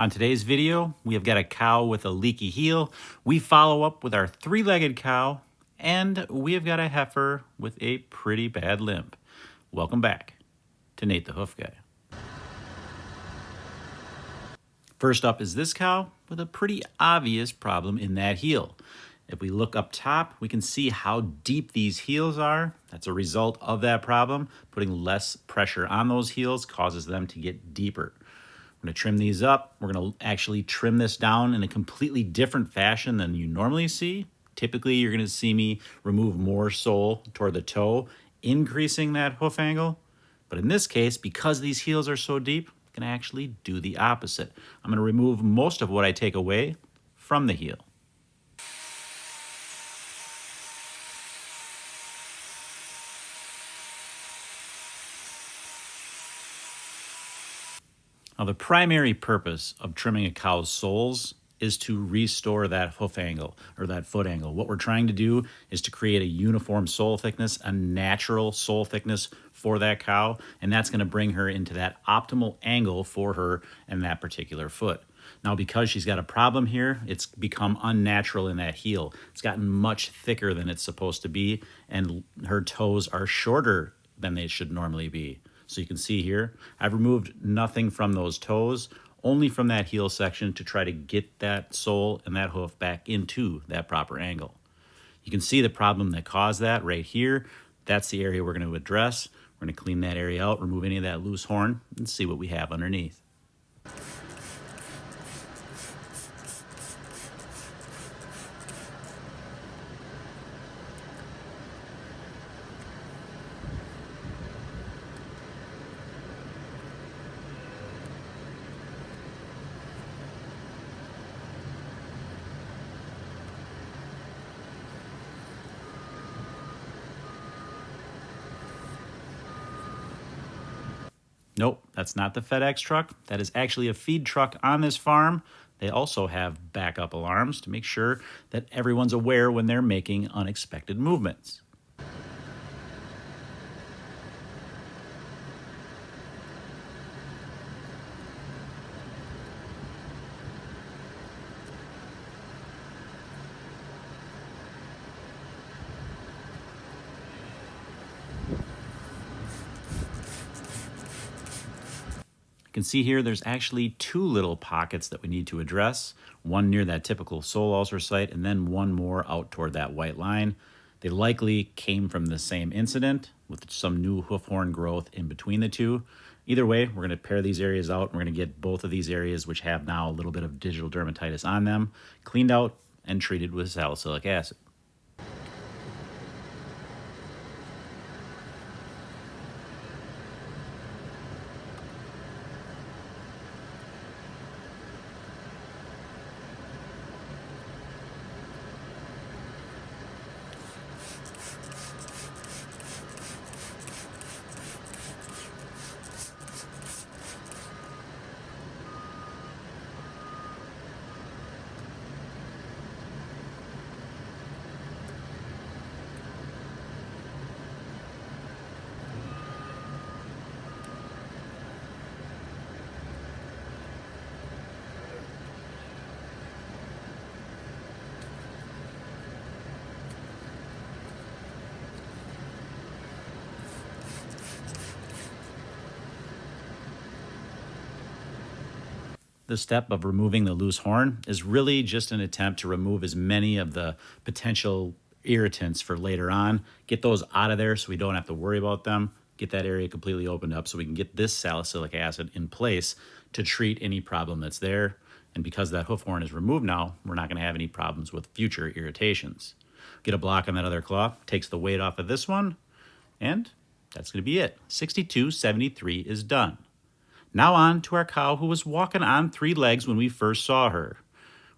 On today's video, we have got a cow with a leaky heel. We follow up with our three-legged cow, and we have got a heifer with a pretty bad limp. Welcome back to Nate the Hoof Guy. First up is this cow with a pretty obvious problem in that heel. If we look up top, we can see how deep these heels are. That's a result of that problem. Putting less pressure on those heels causes them to get deeper. We're going to trim these up. We're going to actually trim this down in a completely different fashion than you normally see. Typically, you're going to see me remove more sole toward the toe, increasing that hoof angle. But in this case, because these heels are so deep, I'm going to actually do the opposite. I'm going to remove most of what I take away from the heel. Now, the primary purpose of trimming a cow's soles is to restore that hoof angle or that foot angle. What we're trying to do is to create a uniform sole thickness, a natural sole thickness for that cow, and that's going to bring her into that optimal angle for her and that particular foot. Now, because she's got a problem here, it's become unnatural in that heel. It's gotten much thicker than it's supposed to be, and her toes are shorter than they should normally be. So you can see here, I've removed nothing from those toes, only from that heel section to try to get that sole and that hoof back into that proper angle. You can see the problem that caused that right here. That's the area we're going to address. We're going to clean that area out, remove any of that loose horn, and see what we have underneath. Nope, that's not the FedEx truck. That is actually a feed truck on this farm. They also have backup alarms to make sure that everyone's aware when they're making unexpected movements. You can see here there's actually two little pockets that we need to address, one near that typical sole ulcer site and then one more out toward that white line. They likely came from the same incident with some new hoof horn growth in between the two. Either way, we're going to pair these areas out. We're going to get both of these areas, which have now a little bit of digital dermatitis on them, cleaned out and treated with salicylic acid. The step of removing the loose horn is really just an attempt to remove as many of the potential irritants for later on. Get those out of there so we don't have to worry about them. Get that area completely opened up so we can get this salicylic acid in place to treat any problem that's there. And because that hoof horn is removed now, we're not going to have any problems with future irritations. Get a block on that other claw, takes the weight off of this one, and that's going to be it. 6273 is done. Now on to our cow who was walking on three legs when we first saw her.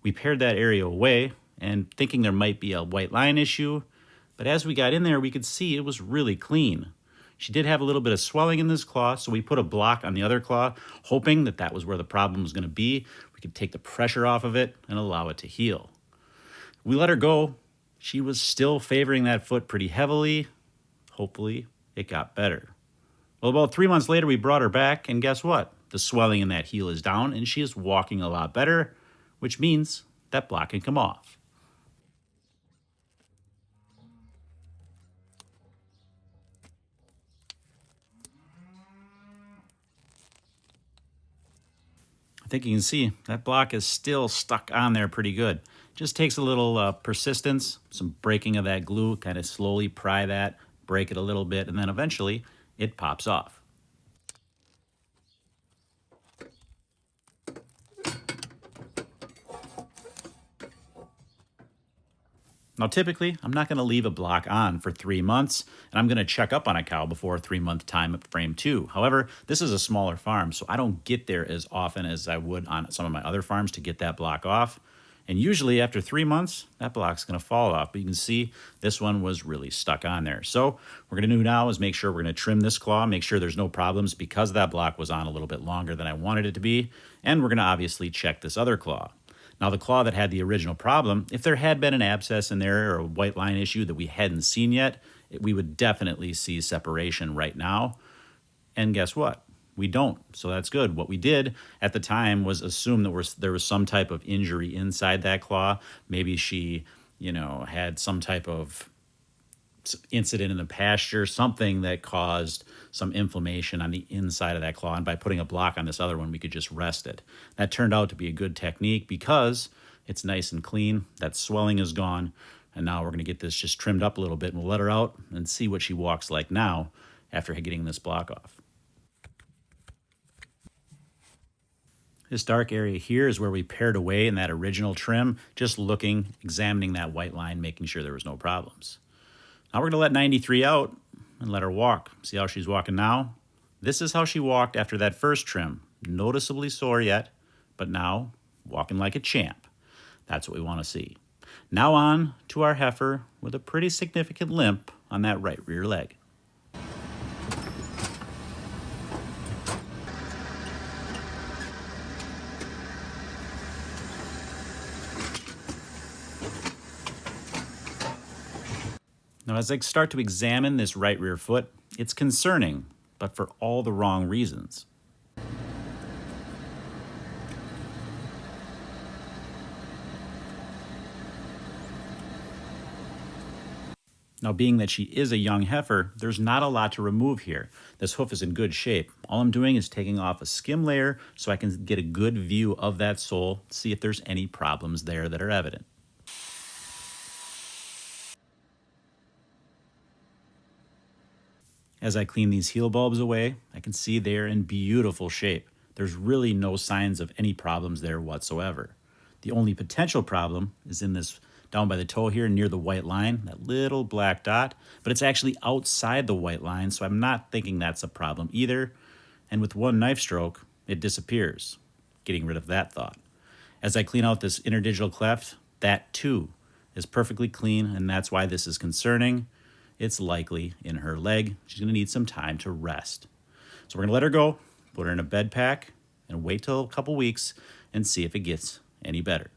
We pared that area away and thinking there might be a white line issue, but as we got in there, we could see it was really clean. She did have a little bit of swelling in this claw, so we put a block on the other claw, hoping that that was where the problem was going to be. We could take the pressure off of it and allow it to heal. We let her go. She was still favoring that foot pretty heavily. Hopefully, it got better. Well, about 3 months later, we brought her back, and guess what? the swelling in that heel is down and she is walking a lot better, which means that block can come off. I think you can see that block is still stuck on there pretty good. Just takes a little persistence, some breaking of that glue, kind of slowly pry that, break it a little bit, and then eventually it pops off. Now, typically, I'm not going to leave a block on for 3 months, and I'm going to check up on a cow before a 3-month time frame too. However, this is a smaller farm, so I don't get there as often as I would on some of my other farms to get that block off. And usually after 3 months, that block's going to fall off. But you can see this one was really stuck on there. So what we're going to do now is make sure we're going to trim this claw, make sure there's no problems because that block was on a little bit longer than I wanted it to be. And we're going to obviously check this other claw. Now, the claw that had the original problem, if there had been an abscess in there or a white line issue that we hadn't seen yet, we would definitely see separation right now. And guess what? We don't. So that's good. What we did at the time was assume that there was some type of injury inside that claw. Maybe she, had some type of incident in the pasture, something that caused some inflammation on the inside of that claw. And by putting a block on this other one, we could just rest it. That turned out to be a good technique because it's nice and clean. That swelling is gone. And now we're going to get this just trimmed up a little bit and we'll let her out and see what she walks like now after getting this block off. This dark area here is where we pared away in that original trim, just looking, examining that white line, making sure there was no problems. Now we're going to let 93 out and let her walk. See how she's walking now? This is how she walked after that first trim. Noticeably sore yet, but now walking like a champ. That's what we want to see. Now on to our heifer with a pretty significant limp on that right rear leg. Now, as I start to examine this right rear foot, it's concerning, but for all the wrong reasons. Now, being that she is a young heifer, there's not a lot to remove here. This hoof is in good shape. All I'm doing is taking off a skim layer so I can get a good view of that sole, see if there's any problems there that are evident. As I clean these heel bulbs away, I can see they're in beautiful shape. There's really no signs of any problems there whatsoever. The only potential problem is in this down by the toe here near the white line, that little black dot, but it's actually outside the white line, so I'm not thinking that's a problem either. And with one knife stroke, it disappears, getting rid of that thought. As I clean out this interdigital cleft, that too is perfectly clean, and that's why this is concerning. It's likely in her leg. She's going to need some time to rest. So we're going to let her go, put her in a bed pack, and wait till a couple weeks and see if it gets any better.